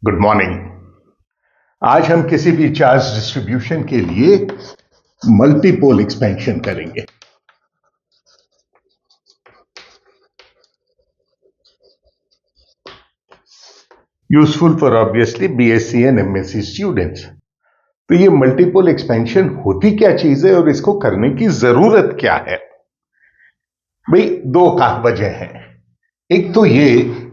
Good morning. आज हम किसी भी चार्ज डिस्ट्रीब्यूशन के लिए मल्टीपोल एक्सपेंशन करेंगे। Useful for obviously BSc and MSc students. तो ये मल्टीपोल एक्सपेंशन होती क्या चीज है और इसको करने की जरूरत क्या है? भाई दो वजह हैं। एक तो ये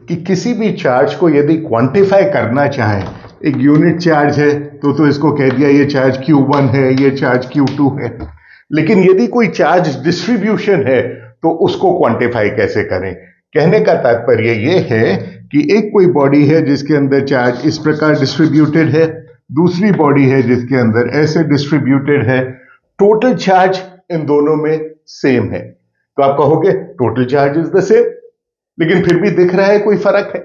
कि किसी भी चार्ज को यदि क्वांटिफाई करना चाहें, एक यूनिट चार्ज है तो इसको कह दिया ये चार्ज Q1 है, ये चार्ज Q2 है। लेकिन यदि कोई चार्ज डिस्ट्रीब्यूशन है तो उसको क्वांटिफाई कैसे करें? कहने का तात्पर्य ये है कि एक कोई बॉडी है जिसके अंदर चार्ज इस प्रकार डिस्ट्रीब्यूटेड है, दूसरी बॉडी है जिसके अंदर ऐसे डिस्ट्रीब्यूटेड है। टोटल चार्ज इन दोनों में सेम है तो आप कहोगे total charge is the same, लेकिन फिर भी दिख रहा है कोई फर्क है।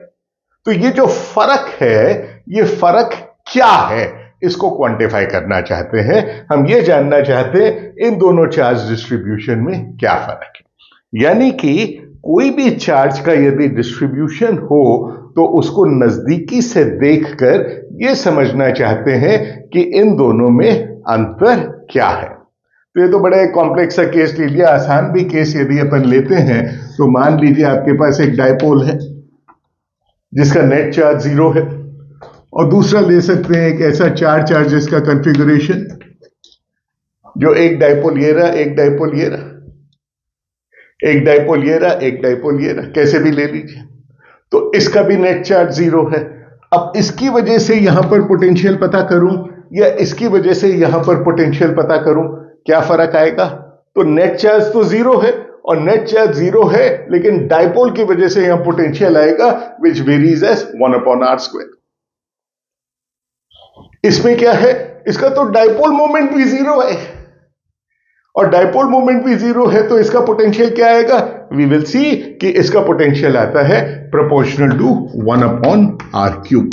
तो ये जो फर्क है, ये फर्क क्या है, इसको क्वांटिफाई करना चाहते हैं हम। ये जानना चाहते हैं इन दोनों चार्ज डिस्ट्रीब्यूशन में क्या फर्क है। यानी कि कोई भी चार्ज का यदि डिस्ट्रीब्यूशन हो तो उसको नजदीकी से देखकर यह समझना चाहते हैं कि इन दोनों में अंतर क्या है। तो ये तो बड़ा कॉम्प्लेक्स सा केस लीजिए। आसान भी केस यदि अपन लेते हैं तो मान लीजिए आपके पास एक डायपोल है जिसका नेट चार्ज 0 है, और दूसरा ले सकते हैं एक ऐसा चार चार्जेस का कंफिगरेशन जो एक डायपोल ये रहा, एक डायपोल ये रहा, एक डायपोल ये रहा, एक डायपोल ये रहा, कैसे भी ले लीजिए। तो इसका भी नेट चार्ज 0 है। अब इसकी वजह से यहां पर पोटेंशियल पता करूं या इसकी वजह से यहां पर पोटेंशियल पता करूं, क्या फर्क आएगा? तो नेट चार्ज तो 0 है और नेट चार्ज 0 है, लेकिन डायपोल की वजह से यहां पोटेंशियल आएगा विच वेरीज एज 1/r²। इसमें क्या है? इसका तो डायपोल मोमेंट भी 0 है, और डायपोल मोमेंट भी 0 है तो इसका पोटेंशियल क्या आएगा? वी विल सी कि इसका पोटेंशियल आता है प्रोपोर्शनल टू 1/r³।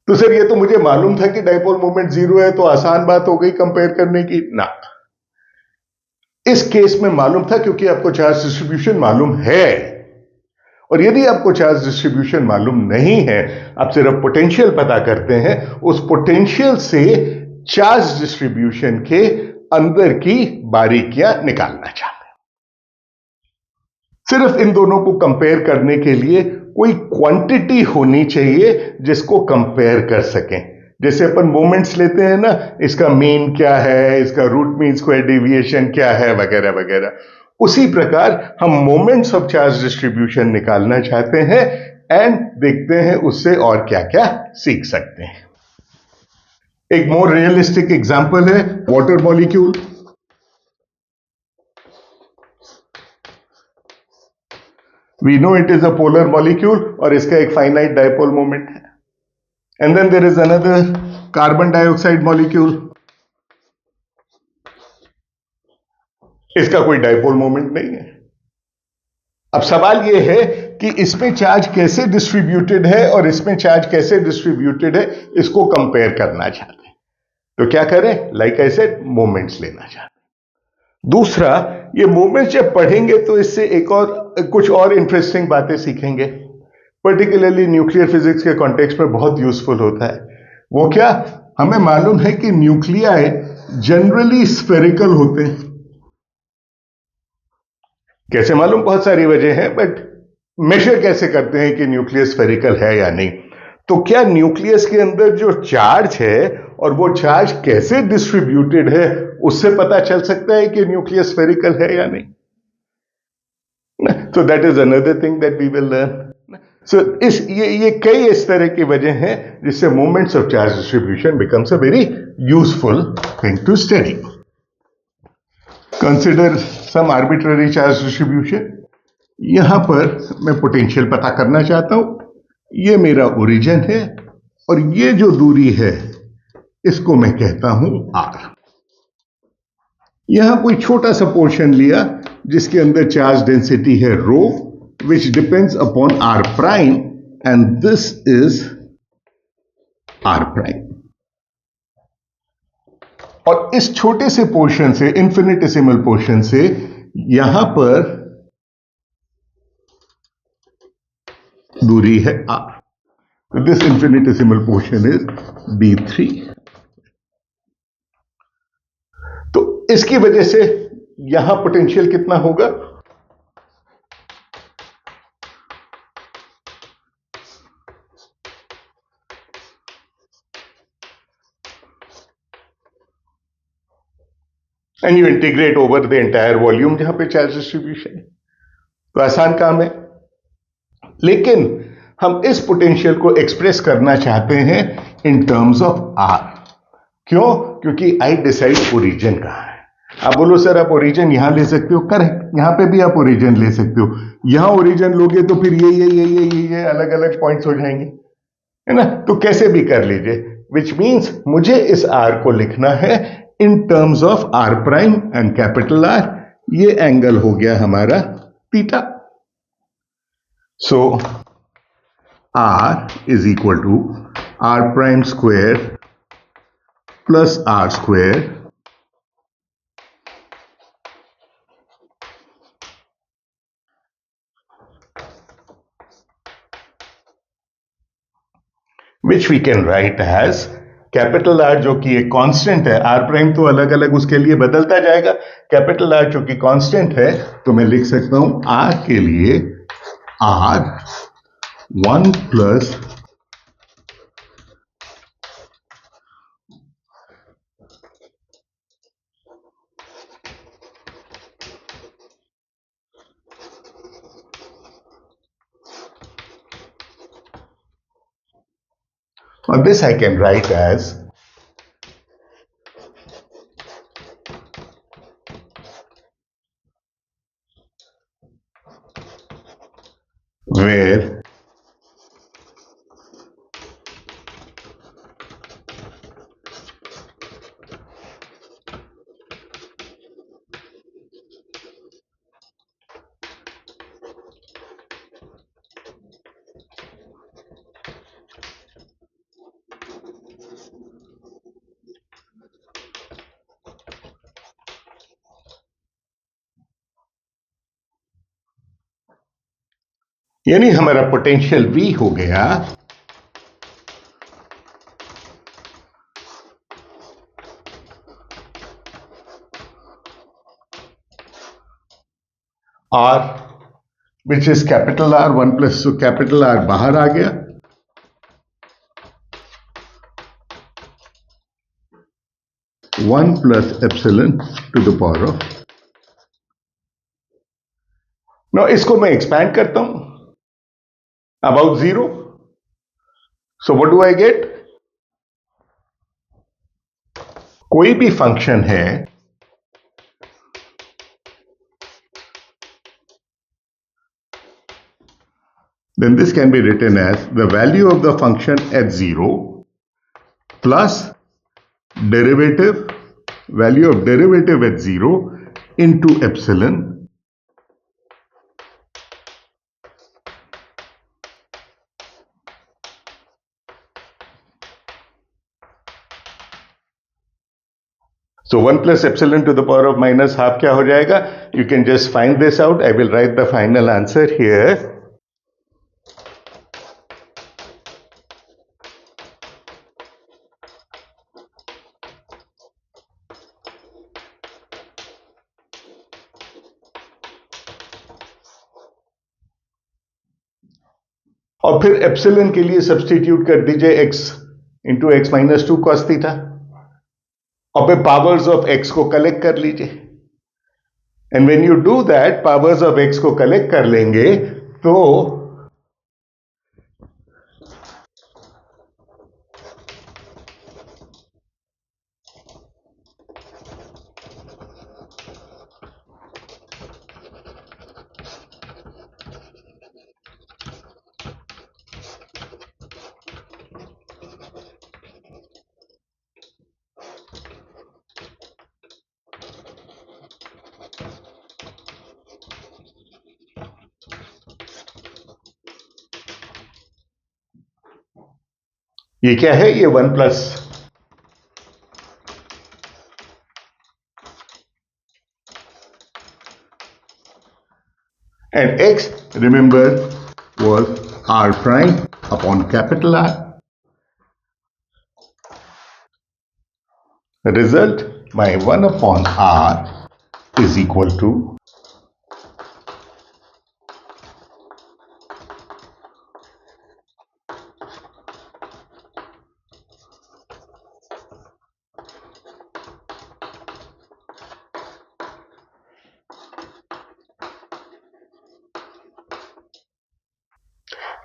तो सर ये तो मुझे मालूम था कि डायपोल मोमेंट 0 है, तो आसान बात हो गई कंपेयर करने की ना। इस केस में मालूम था क्योंकि आपको चार्ज डिस्ट्रीब्यूशन मालूम है, और यदि आपको चार्ज डिस्ट्रीब्यूशन मालूम नहीं है, आप सिर्फ पोटेंशियल पता करते हैं, उस पोटेंशियल से चार्ज डिस्ट्रीब्यूशन के अंदर की बारीकियां निकालना चाहते हैं। सिर्फ इन दोनों को कंपेयर करने के लिए कोई क्वांटिटी होनी चाहिए जिसको कंपेयर कर सकें। जैसे अपन मोमेंट्स लेते हैं ना, इसका मीन क्या है, इसका रूट मीन स्क्वायर डेविएशन क्या है, वगैरह वगैरह। उसी प्रकार हम मोमेंट्स ऑफ चार्ज डिस्ट्रीब्यूशन निकालना चाहते हैं एंड देखते हैं उससे और क्या क्या सीख सकते हैं। एक मोर रियलिस्टिक एग्जांपल है water molecule. We know it is a polar molecule और इसका एक फाइनाइट डायपोल मोमेंट है। And then there is another carbon dioxide molecule. इसका कोई डायपोल मोमेंट नहीं है। अब सवाल यह है कि इसमें चार्ज कैसे डिस्ट्रीब्यूटेड है और इसमें चार्ज कैसे डिस्ट्रीब्यूटेड है, इसको कंपेयर करना चाहते हैं। तो क्या करें? लाइक आई सेड, मोमेंट्स लेना चाहते हैं। दूसरा, ये मोमेंट्स जब पढ़ेंगे तो इससे एक और कुछ और इंटरेस्टिंग बातें सीखेंगे, पर्टिकुलरली न्यूक्लियर फिजिक्स के कॉन्टेक्स्ट में बहुत यूजफुल होता है। वो क्या? हमें मालूम है कि न्यूक्लियाई जनरली स्फेरिकल होते हैं। कैसे मालूम? बहुत सारी वजह है, बट मेजर कैसे करते हैं कि न्यूक्लियस स्फेरिकल है या नहीं? तो क्या न्यूक्लियस के अंदर जो चार्ज है और वो चार्ज कैसे डिस्ट्रीब्यूटेड है, उससे पता चल सकता है कि न्यूक्लियस स्फेरिकल है या नहीं? So that is another thing that we will learn. So ये कई इस तरह की वजह हैं जिससे moments of charge distribution becomes a very useful thing to study. Consider some arbitrary charge distribution. यहां पर मैं पोटेंशियल पता करना चाहता हूं। ये मेरा ओरिजिन है और ये जो दूरी है इसको मैं कहता हूं r। यहां कोई छोटा सा पोर्शन लिया जिसके अंदर चार्ज डेंसिटी है rho, which depends upon r prime, and this is r prime. और इस छोटे से पोर्शन से, इन्फिनिटेसिमल पोर्शन से, यहां पर दूरी है r। This infinitesimal portion is B3। तो इसकी वजह से यहां पोटेंशियल कितना होगा? And you integrate over the entire volume जहां पे चार्ज डिस्ट्रीब्यूशन है। तो आसान काम है, लेकिन हम इस पोटेंशियल को एक्सप्रेस करना चाहते हैं इन टर्म्स ऑफ आर। क्यों? क्योंकि आई डिसाइड ओरिजिन कहां है। आप बोलो सर आप ओरिजिन यहां ले सकते हो, करेक्ट, यहां पे भी आप ओरिजिन ले सकते हो। यहां ओरिजिन लोगे तो फिर ये अलग अलग पॉइंट्स हो जाएंगे, है ना? तो कैसे भी कर लीजिए, विच मीन्स मुझे इस आर को लिखना है in terms of R prime and capital R. ये एंगल हो गया हमारा theta. So R is equal to R prime square plus R square which we can write as capital R जो कि एक कांस्टेंट है, आर प्राइम तो अलग अलग उसके लिए बदलता जाएगा, कैपिटल आर जो कि कांस्टेंट है, तो मैं लिख सकता हूं आर के लिए R 1 plus or this I can write as where यानी हमारा पोटेंशियल V हो गया R which is capital R 1 plus, so capital R बाहर आ गया, one plus epsilon to the power of. Now इसको मैं एक्सपैंड करता हूं about 0, so what do I get? कोई भी फंक्शन है then this can be written as the value of the function at 0 plus derivative, value of derivative at 0 into epsilon so 1 plus epsilon to the power of minus half क्या हो जाएगा? You can just find this out. I will write the final answer here. और फिर epsilon के लिए substitute कर दीजिए x into x minus 2 cos theta, और फिर पावर्स ऑफ x को कलेक्ट कर लीजिए। And when you do that, powers of x को कलेक्ट कर लेंगे तो ये क्या है? ये 1 plus and x, remember, was r prime upon capital R. Result, my 1 upon r is equal to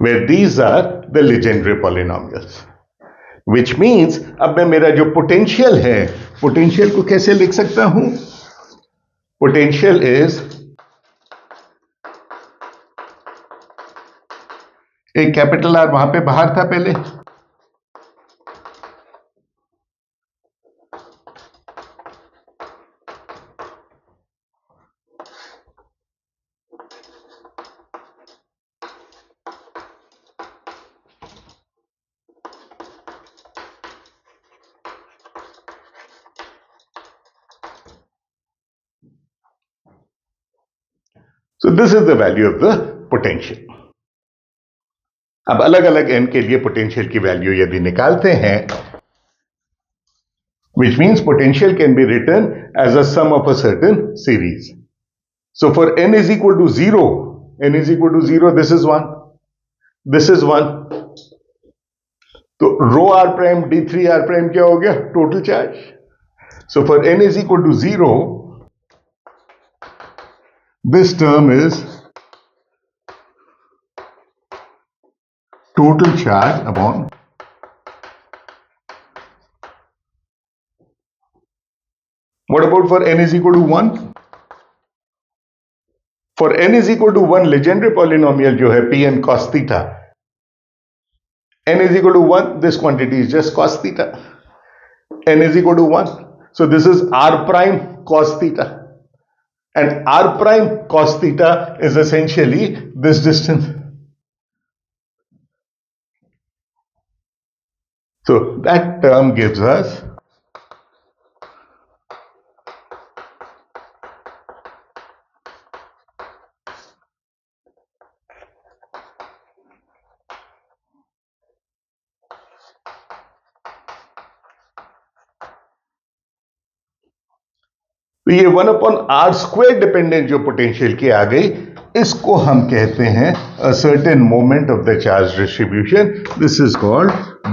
where these are the Legendre polynomials. Which means अब मैं मेरा जो पोटेंशियल है, पोटेंशियल को कैसे लिख सकता हूं? पोटेंशियल इज एक कैपिटल आर वहां पे बाहर था पहले, so this is the value of the potential. अब अलग अलग n के लिए पोटेंशियल की वैल्यू यदि निकालते हैं, which means potential can be written as a sum of a certain series. So for n is equal to 0, this is 1, this is 1. तो रो r prime d3 r prime क्या हो गया? Total charge. So for n is equal to 0, this term is total charge upon what about for n is equal to 1? For n is equal to 1, Legendre polynomial जो है Pn cos theta, n is equal to 1, this quantity is just cos theta. N is equal to 1, so this is r prime cos theta, and r prime cos theta is essentially this distance. So that term gives us तो ये 1 upon R square dependent जो potential की आ गई, इसको हम कहते हैं a certain moment of the charge distribution. This is called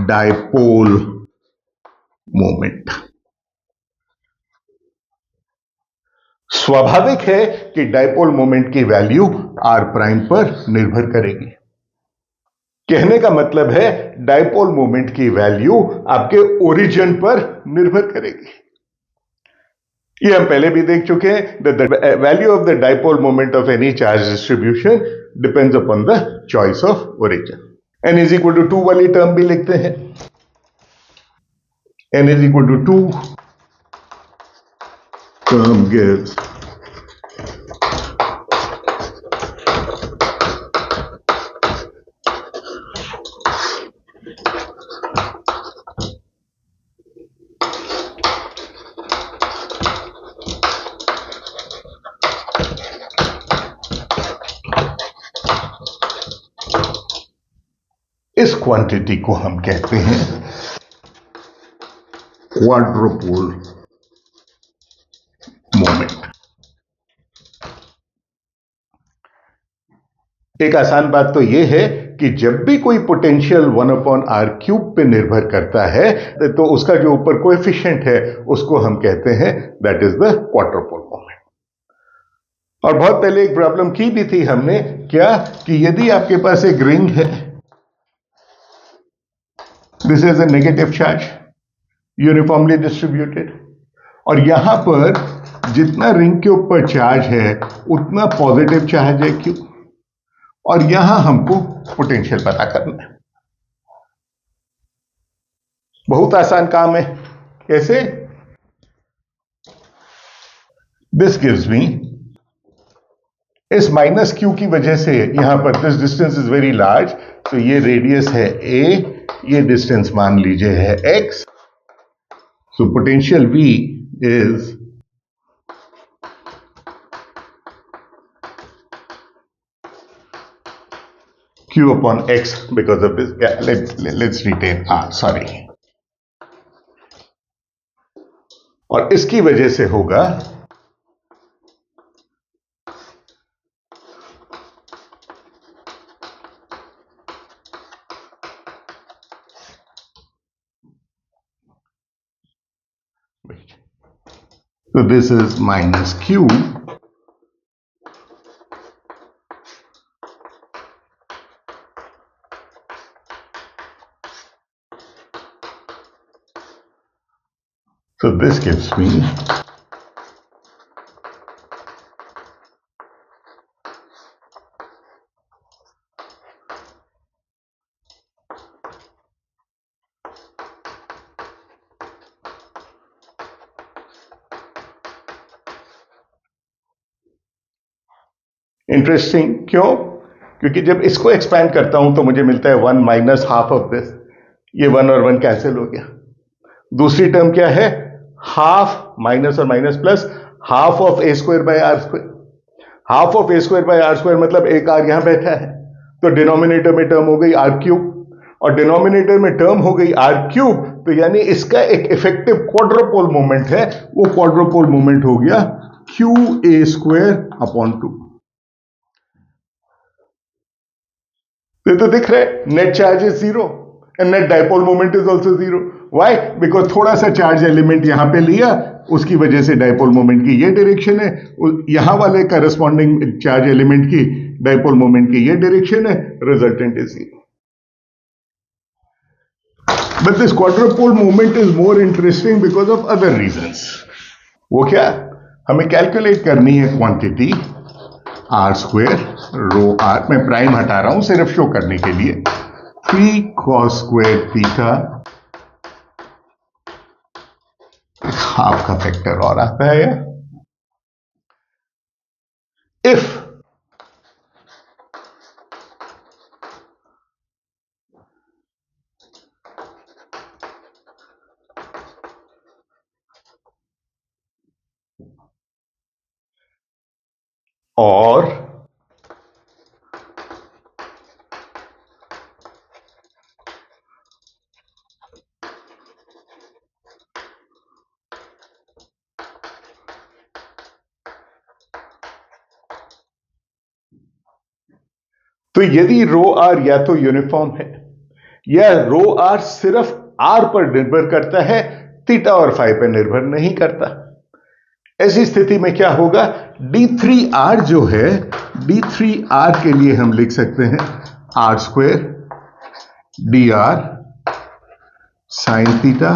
dipole moment. स्वाभाविक है कि डायपोल मोमेंट की वैल्यू आर प्राइम पर निर्भर करेगी. कहने का मतलब है डायपोल मोमेंट की वैल्यू आपके ओरिजिन पर निर्भर करेगी. ये हम पहले भी देख चुके हैं. The value of the dipole moment of any charge distribution depends upon the choice of origin. n is equal to 2 वाली टर्म भी लिखते हैं. n is equal to 2 term gives इस क्वांटिटी को हम कहते हैं क्वाड्रुपोल मोमेंट. एक आसान बात तो यह है कि जब भी कोई पोटेंशियल 1 अपॉन आर क्यूब पे निर्भर करता है तो उसका जो ऊपर कोएफिशिएंट है उसको हम कहते हैं that is the quadrupole moment. और बहुत पहले एक प्रॉब्लम की भी थी हमने, क्या कि यदि आपके पास एक रिंग है, this is a negative charge uniformly distributed, और यहां पर जितना रिंग के ऊपर चार्ज है उतना पॉजिटिव चार्ज है क्यों, और यहां हमको पोटेंशियल पता करना है. बहुत आसान काम है. कैसे? दिस गिव्स मी इस माइनस क्यू की वजह से यहां पर this distance is very large, तो ये रेडियस है a, ये डिस्टेंस मान लीजिए है x. So potential V is Q upon X because of this. Yeah, let's retain R, sorry. और इसकी वजह से होगा so this is minus Q so this gives me interesting. क्यों? क्योंकि जब इसको एक्सपैंड करता हूं तो मुझे मिलता है 1 माइनस हाफ ऑफ दिस। ये 1 और 1 कैंसिल हो गया। दूसरी टर्म क्या है? हाफ माइनस और minus plus half of a square by R square. Half of a square by R square मतलब एक आर यहां बैठा है, तो डिनोमिनेटर में टर्म हो गई आर क्यूब और डिनोमिनेटर में टर्म हो गई आर क्यूब, तो यानी इसका एक इफेक्टिव क्वाड्रोपोल मोमेंट है, वो क्वाड्रोपोल मोमेंट हो गया क्यू ए स्क्वायर अपॉन 2। तो दिख रहा है net charge is zero and net dipole moment is also zero. Why? Because थोड़ा सा चार्ज एलिमेंट यहां पे लिया, उसकी वजह से डाइपोल मोमेंट की ये डायरेक्शन है, यहां वाले करस्पॉन्डिंग चार्ज एलिमेंट की डाइपोल मोमेंट की ये डायरेक्शन है, resultant is zero. But this quadrupole moment is more interesting because of other reasons. वो क्या? हमें कैलकुलेट करनी है quantity R square rho R, मैं प्राइम हटा रहा हूं सिर्फ शो करने के लिए, 3 cos स्क्वेयर थीटा, हाफ का फैक्टर और आता है इफ और तो यदि रो आर या तो यूनिफॉर्म है या रो आर सिर्फ आर पर निर्भर करता है, थीटा और फाई पर निर्भर नहीं करता, ऐसी स्थिति में क्या होगा? d3r जो है, d3r के लिए हम लिख सकते हैं R square d R sine theta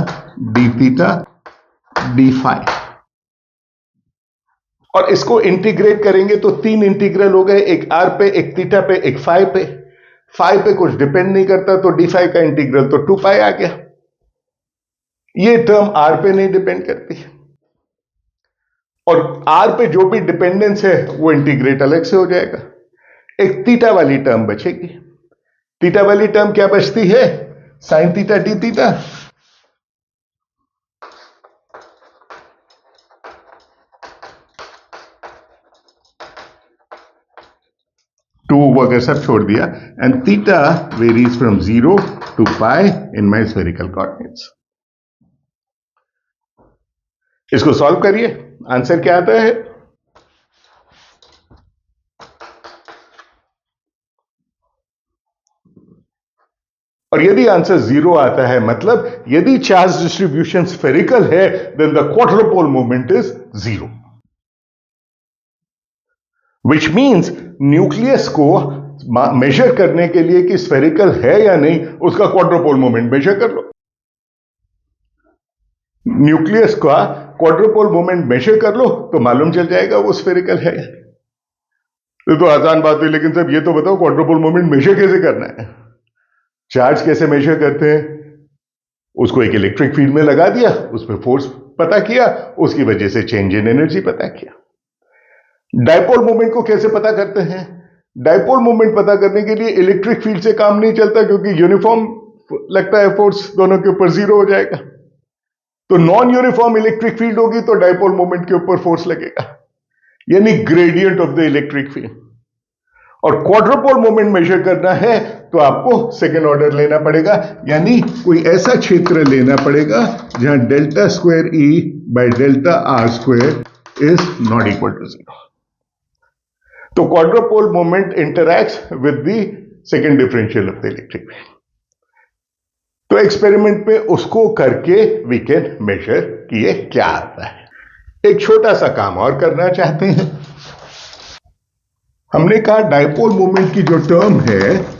d theta d phi, और इसको इंटीग्रेट करेंगे तो 3 इंटीग्रल हो गए, एक आर पे, एक थीटा पे, एक फाई पे। फाई पे कुछ डिपेंड नहीं करता तो डी फाई का इंटीग्रल तो 2 पाई आ गया। ये टर्म आर पे नहीं डिपेंड करती, और आर पे जो भी डिपेंडेंस है वो इंटीग्रेट अलग से हो जाएगा। एक थीटा वाली टर्म बचेगी। थीटा वाली टर्म क्या बचती है? Sine theta d theta, two वगैरह सब छोड़ दिया, and theta varies from 0 to pi in my spherical coordinates. इसको सॉल्व करिए, आंसर क्या आता है? और यदि आंसर 0 आता है, मतलब यदि चार्ज डिस्ट्रीब्यूशन स्फेरिकल है, then the quadrupole moment is 0, which means nucleus को मेजर करने के लिए कि स्फेरिकल है या नहीं, उसका क्वाड्रुपोल मोमेंट मेजर कर लो। न्यूक्लियस का क्वाड्रुपोल मोमेंट मेजर कर लो तो मालूम चल जाएगा वो स्फेरिकल है। तो आसान बात है, लेकिन साहब ये तो बताओ क्वाड्रुपोल मोमेंट मेजर कैसे करना है? चार्ज कैसे मेजर करते हैं? उसको एक इलेक्ट्रिक फील्ड में लगा दिया, उसमें फोर्स पता किया, उसकी वजह से चेंज इन एनर्जी पता किया। डाइपोल मोमेंट को कैसे पता करते हैं? डाइपोल मोमेंट पता करने के लिए इलेक्ट्रिक फील्ड से काम नहीं चलता, क्योंकि यूनिफॉर्म लगता है फोर्स दोनों के ऊपर 0 हो जाएगा। तो नॉन यूनिफॉर्म इलेक्ट्रिक फील्ड होगी तो डाइपोल मोमेंट के ऊपर फोर्स लगेगा, यानी gradient of the electric field. और क्वाड्रुपोल मोमेंट मेजर करना है तो आपको सेकेंड ऑर्डर लेना पड़ेगा, यानी कोई ऐसा क्षेत्र लेना पड़ेगा जहां delta square E by delta R square is not equal to 0. तो quadrupole moment interacts with the second differential of the electric field. तो एक्सपेरिमेंट में उसको करके वी कैन मेजर किए क्या आता है. एक छोटा सा काम और करना चाहते हैं. हमने कहा डायपोल मोमेंट की जो टर्म है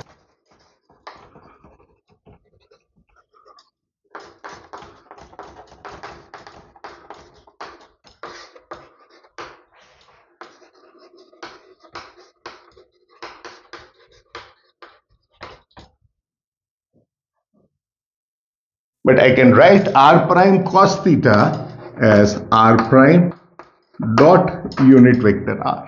but I can write r prime cos theta as r prime dot unit vector r.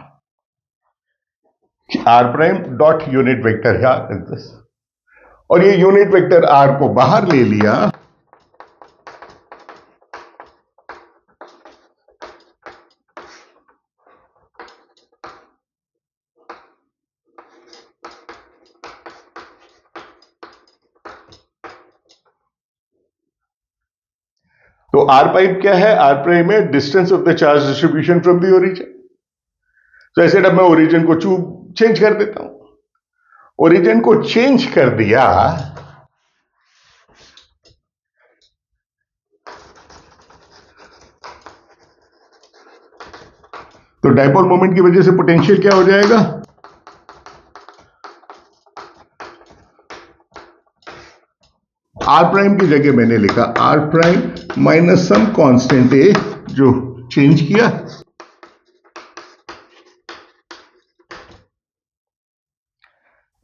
r prime dot unit vector here is this. और ये यूनिट वेक्टर r को बाहर ले लिया तो r प्राइम क्या है? r प्राइम है distance of the charge distribution from the origin. तो ऐसे अब मैं ओरिजिन को चेंज कर देता हूं. ओरिजिन को चेंज कर दिया तो डायपोल मोमेंट की वजह से पोटेंशियल क्या हो जाएगा? आर प्राइम की जगह मैंने लिखा R prime minus some constant A जो चेंज किया.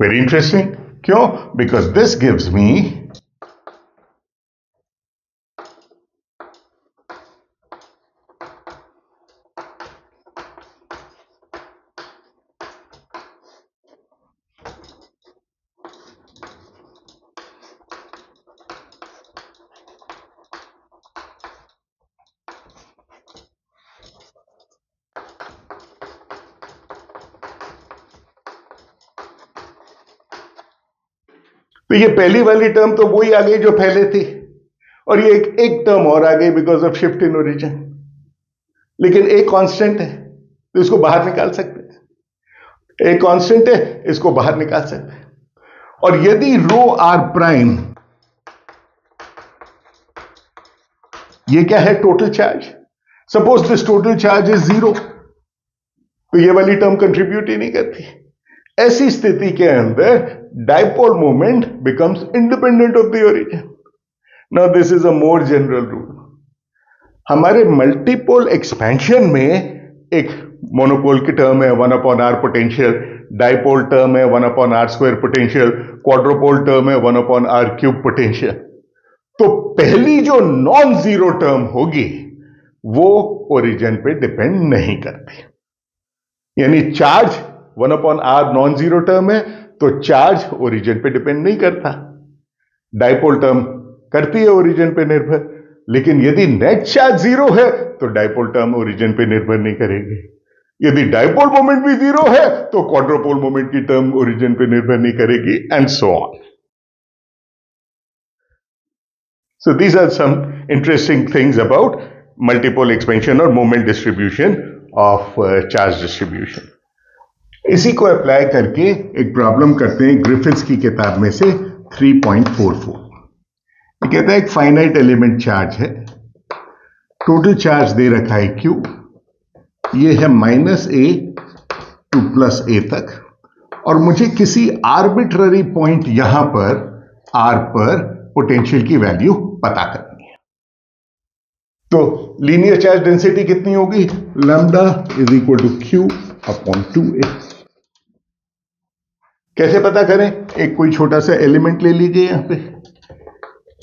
Very interesting. क्यों? बिकॉज दिस गिव्स मी तो ये पहली वाली टर्म तो वही आ गई जो पहले थी और ये एक टर्म और आ गई because of shift in origin. लेकिन एक कांस्टेंट है तो इसको बाहर निकाल सकते हैं. एक कांस्टेंट है इसको बाहर निकाल सकते हैं. और यदि रो आर प्राइम ये क्या है? Total charge. Suppose this total charge is 0 तो ये वाली टर्म कंट्रीब्यूट ही नहीं करती. ऐसी स्थिति के अंदर dipole moment becomes independent of the origin. Now this is a more general rule. हमारे मल्टीपोल एक्सपेंशन में एक मोनोपोल की टर्म है 1 upon R potential, dipole term है 1 upon R square potential, quadrupole term है 1 अपॉन आर क्यूब पोटेंशियल. तो पहली जो नॉन जीरो टर्म होगी वो ओरिजिन पे डिपेंड नहीं करती. यानी charge 1 upon R non zero term है तो चार्ज ओरिजिन पे डिपेंड नहीं करता. डायपोल टर्म करती है ओरिजिन पे निर्भर. लेकिन यदि नेट चार्ज 0 है तो डायपोल टर्म ओरिजिन पे निर्भर नहीं करेगी. यदि डायपोल मोमेंट भी 0 है तो क्वाड्रोपोल मोमेंट की टर्म ओरिजिन पे निर्भर नहीं करेगी and so on. So these are some interesting things about multiple expansion और moment distribution of charge distribution. इसी को अप्लाई करके एक प्रॉब्लम करते हैं ग्रिफिथ्स की किताब में से 3.44. ये कहता है एक फाइनाइट एलिमेंट चार्ज है, टोटल चार्ज दे रखा है Q, ये है -a टू +a तक और मुझे किसी आर्बिट्ररी पॉइंट यहां पर R पर पोटेंशियल की वैल्यू पता करनी है. तो लीनियर चार्ज डेंसिटी कितनी होगी? Lambda is equal to Q upon 2a. कैसे पता करें? एक कोई छोटा सा एलिमेंट ले लीजिए यहां पे,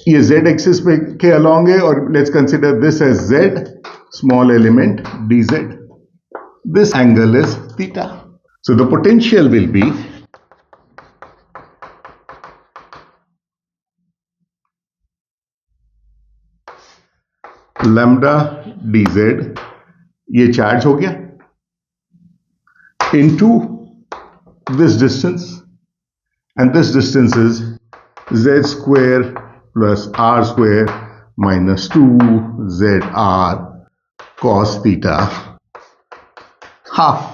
ये z एक्सिस पे के अलोंग है और let's consider this as z, small element dz. This angle is theta. So the potential will be lambda dz, ये चार्ज हो गया, into this distance, and this distance is z square plus r square minus 2zr cos theta half.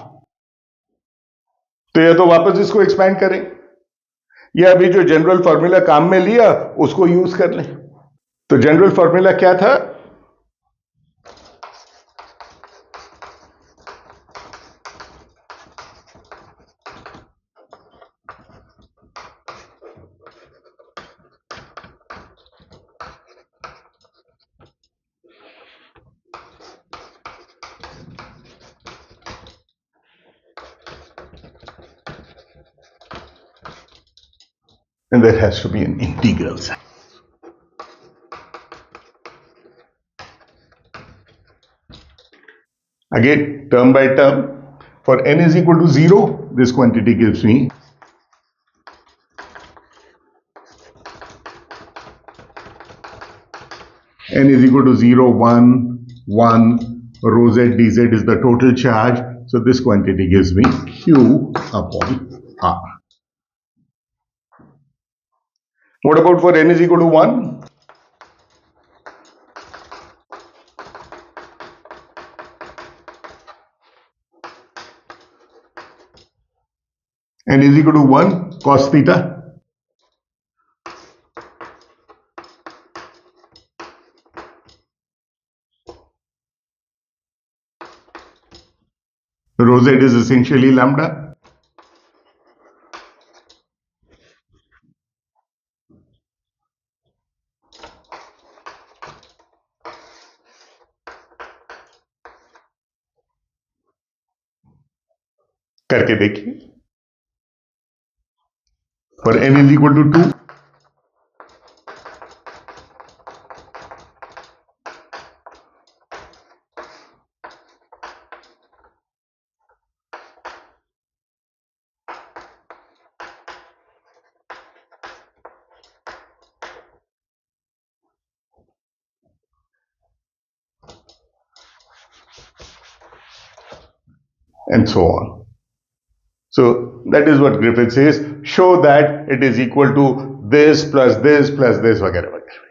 तो या तो वापस इसको expand करें या अभी जो जनरल फॉर्मूला काम में लिया उसको यूज कर लें. तो जनरल फॉर्मूला क्या था? And there has to be an integral sign. Again, term by term. For n is equal to 0, this quantity gives me n is equal to 0, 1, 1, rho z dz is the total charge. So this quantity gives me q upon r. What about for n is equal to 1? N is equal to 1 cos theta. Rho z is essentially lambda. करके देखिए. For n is equal to 2, and so on. So that is what Griffith says. Show that it is equal to this plus this plus this वगैरह वगैरह.